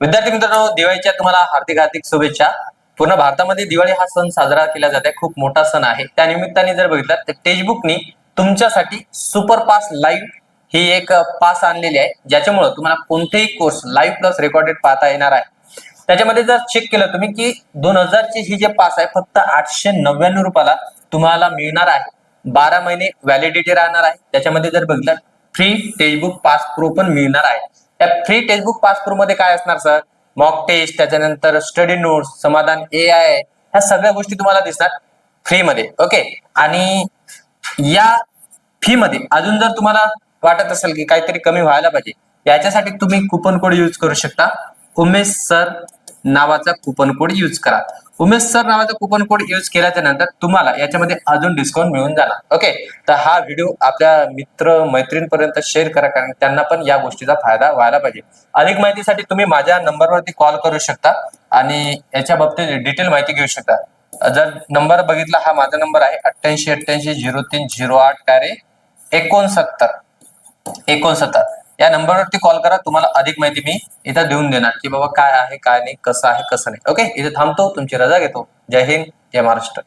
विद्यार्थी मित्रांनो, दिवाळीच्या तुम्हाला हार्दिक हार्दिक शुभेच्छा. पूर्ण भारतामध्ये दिवाळी हा सण साजरा केला जात आहे. खूप मोठा सण आहे. त्या निमित्ताने जर बघितलं तर टेक्स्टबुकनी तुमच्यासाठी सुपर पास लाईव्ह ही एक पास आणलेली आहे, ज्याच्यामुळे तुम्हाला कोणतेही कोर्स लाईव्ह प्लस रेकॉर्डेड पाहता येणार आहे. त्याच्यामध्ये जर चेक केलं तुम्ही की 2000 ची ही जे पास आहे फक्त 899 रुपयाला तुम्हाला मिळणार आहे. 12 महिने व्हॅलिडिटी राहणार आहे. त्याच्यामध्ये जर बघितलं फ्री टेक्स्टबुक पास प्रो पण मिळणार आहे. त्या फ्री टेक्स्टबुक पास प्रो मध्ये काय असणार सर? मॉक टेस्ट, त्याच्यानंतर स्टडी नोट्स, समाधान AI, ह्या सगळ्या गोष्टी तुम्हाला दिसणार फ्री मध्ये. ओके. आणि या फी मध्ये अजून जर तुम्हाला वाटत असेल की काहीतरी कमी व्हायला पाहिजे, याच्यासाठी तुम्ही कुपन कोड यूज करू शकता. उमेश सर नावाचा कुपन कोड यूज करा. उमेश सर नावाचा कुपन कोड यूज केल्याच्या नंतर तुम्हाला याच्यामध्ये अजून डिस्काउंट मिळून जाणार. ओके. तर हा व्हिडिओ आपल्या मित्र मैत्रीणपर्यंत शेअर करा, कारण त्यांना पण या गोष्टीचा फायदा व्हायला पाहिजे. अधिक माहितीसाठी तुम्ही माझ्या नंबरवरती कॉल करू शकता आणि याच्या बाबतीत डिटेल माहिती घेऊ शकता. जर नंबर बघितला, हा माझा नंबर आहे 8888030869 या नंबरवरती कॉल करा. तुम्हाला अधिक माहिती मी इथं देऊन देणार की बाबा काय आहे, काय नाही, कसं आहे, कसं नाही. ओके. इथे थांबतो, तुमची रजा घेतो. जय हिंद, जय महाराष्ट्र.